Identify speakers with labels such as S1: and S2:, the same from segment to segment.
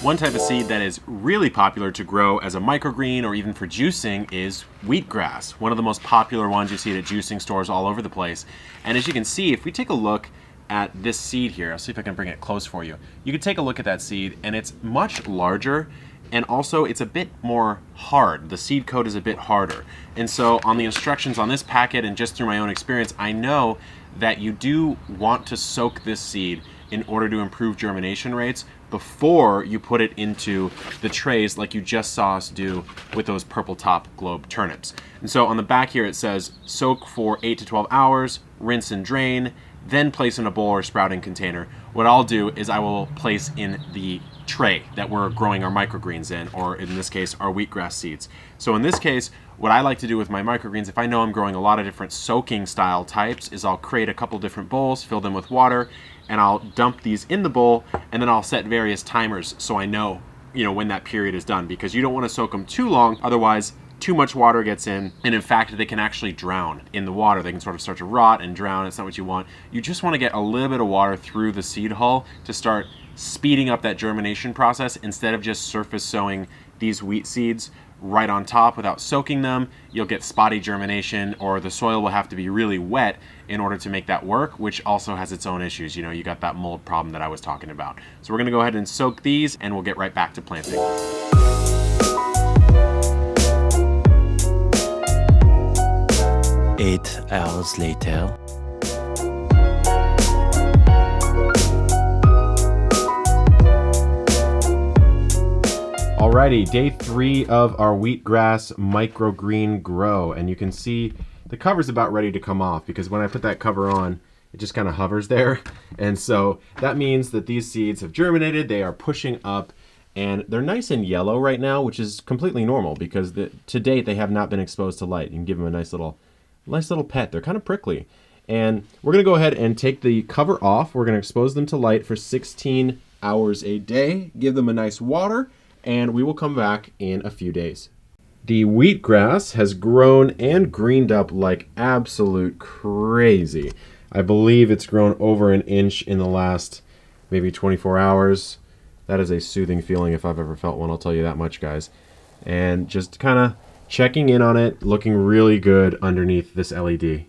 S1: One type of seed that is really popular to grow as a microgreen or even for juicing is wheatgrass. One of the most popular ones. You see it at juicing stores all over the place. And as you can see, if we take a look at this seed here, I'll see if I can bring it close for you. You can take a look at that seed and it's much larger, and also it's a bit more hard. The seed coat is a bit harder. And so on the instructions on this packet and just through my own experience, I know that you do want to soak this seed in order to improve germination rates before you put it into the trays like you just saw us do with those purple top globe turnips. And so on the back here it says soak for 8 to 12 hours, rinse and drain, then place in a bowl or sprouting container. What I'll do is I will place in the tray that we're growing our microgreens in, or in this case, our wheatgrass seeds. So in this case, what I like to do with my microgreens, if I know I'm growing a lot of different soaking style types, is I'll create a couple different bowls, fill them with water, and I'll dump these in the bowl, and then I'll set various timers so I know, when that period is done, because you don't want to soak them too long, otherwise too much water gets in, and in fact they can actually drown in the water. They can sort of start to rot and drown. It's not what you want. You just want to get a little bit of water through the seed hull to start speeding up that germination process instead of just surface sowing these wheat seeds right on top without soaking them. You'll get spotty germination, or the soil will have to be really wet in order to make that work, which also has its own issues. You got that mold problem that I was talking about. So we're going to go ahead and soak these, and we'll get right back to planting.
S2: 8 hours later.
S1: Alrighty, day 3 of our wheatgrass microgreen grow, and you can see the cover's about ready to come off, because when I put that cover on, it just kind of hovers there. And so that means that these seeds have germinated, they are pushing up, and they're nice and yellow right now, which is completely normal because to date they have not been exposed to light. You can give them a nice little pet. They're kind of prickly. And we're going to go ahead and take the cover off. We're going to expose them to light for 16 hours a day, give them a nice water, and we will come back in a few days. The wheatgrass has grown and greened up like absolute crazy. I believe it's grown over an inch in the last maybe 24 hours. That is a soothing feeling if I've ever felt one, I'll tell you that much, guys. And just kind of checking in on it, looking really good underneath this LED.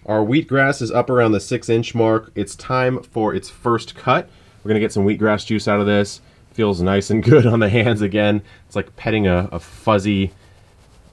S1: Our wheatgrass is up around the 6-inch mark. It's time for its first cut. We're gonna get some wheatgrass juice out of this. Feels nice and good on the hands again. It's like petting a fuzzy,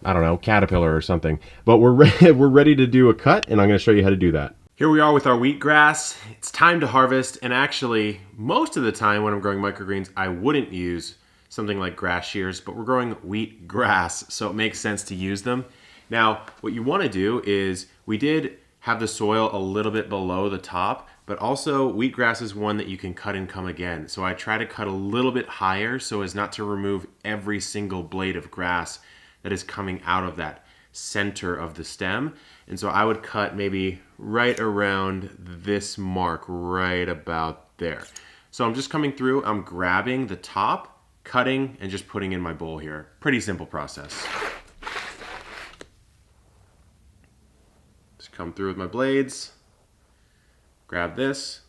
S1: I don't know, caterpillar or something. But we're ready to do a cut, and I'm gonna show you how to do that. Here we are with our wheatgrass. It's time to harvest, and actually, most of the time when I'm growing microgreens, I wouldn't use something like grass shears, but we're growing wheatgrass, so it makes sense to use them. Now, what you want to do is, we did have the soil a little bit below the top, but also wheatgrass is one that you can cut and come again. So I try to cut a little bit higher so as not to remove every single blade of grass that is coming out of that center of the stem. And so I would cut maybe right around this mark, right about there. So I'm just coming through, I'm grabbing the top, cutting, and just putting in my bowl here. Pretty simple process. Just come through with my blades, grab this,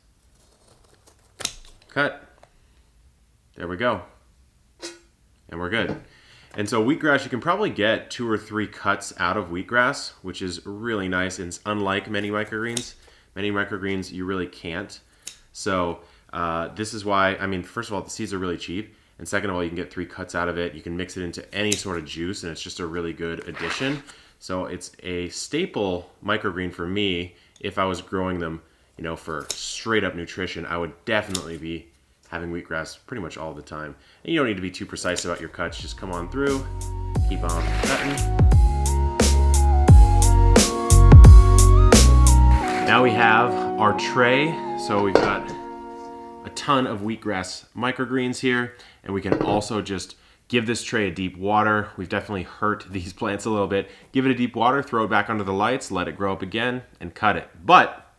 S1: cut, there we go, and we're good. And so wheatgrass, you can probably get 2 or 3 cuts out of wheatgrass, which is really nice. And it's unlike many microgreens. Many microgreens you really can't. So this is why, first of all, the seeds are really cheap. And second of all, you can get 3 cuts out of it. You can mix it into any sort of juice, and it's just a really good addition. So it's a staple microgreen for me. If I was growing them, for straight up nutrition, I would definitely be having wheatgrass pretty much all the time. And you don't need to be too precise about your cuts. Just come on through, keep on cutting. Now we have our tray. So we've got a ton of wheatgrass microgreens here, and we can also just give this tray a deep water. We've definitely hurt these plants a little bit. Give it a deep water, throw it back under the lights, let it grow up again, and cut it. But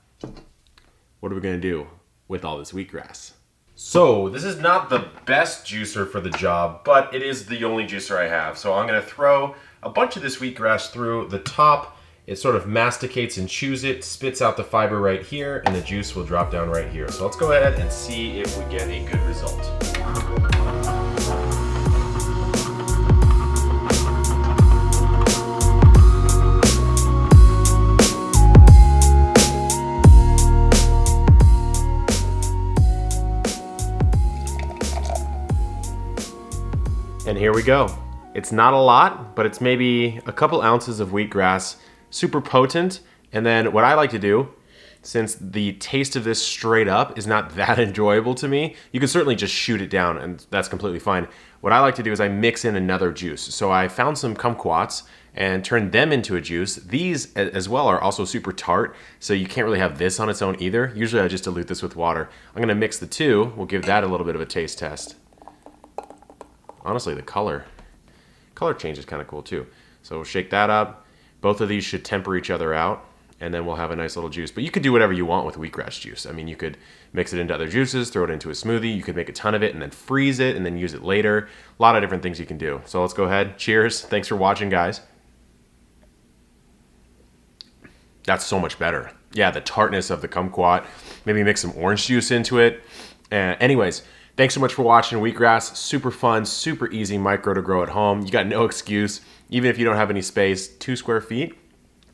S1: what are we gonna do with all this wheatgrass? So this is not the best juicer for the job, but it is the only juicer I have. So I'm gonna throw a bunch of this wheatgrass through the top. It sort of masticates and chews it, spits out the fiber right here, and the juice will drop down right here. So let's go ahead and see if we get a good result. And here we go. It's not a lot, but it's maybe a couple ounces of wheatgrass, super potent. And then what I like to do, since the taste of this straight up is not that enjoyable to me, you can certainly just shoot it down and that's completely fine. What I like to do is I mix in another juice. So I found some kumquats and turned them into a juice. These as well are also super tart, so you can't really have this on its own either. Usually I just dilute this with water. I'm gonna mix the two. We'll give that a little bit of a taste test. Honestly, the color change is kind of cool too. So we'll shake that up. Both of these should temper each other out, and then we'll have a nice little juice. But you could do whatever you want with wheatgrass juice. I mean, you could mix it into other juices, throw it into a smoothie. You could make a ton of it and then freeze it and then use it later. A lot of different things you can do. So let's go ahead. Cheers. Thanks for watching, guys. That's so much better. Yeah, the tartness of the kumquat. Maybe mix some orange juice into it. Anyways, thanks so much for watching Wheatgrass. Super fun, super easy micro to grow at home. You got no excuse. Even if you don't have any space, 2 square feet,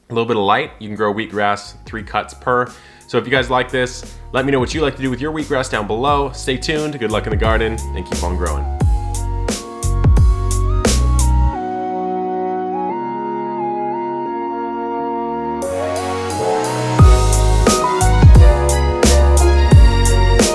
S1: a little bit of light, you can grow wheatgrass 3 cuts per. So if you guys like this, let me know what you like to do with your wheatgrass down below. Stay tuned, good luck in the garden, and keep on growing.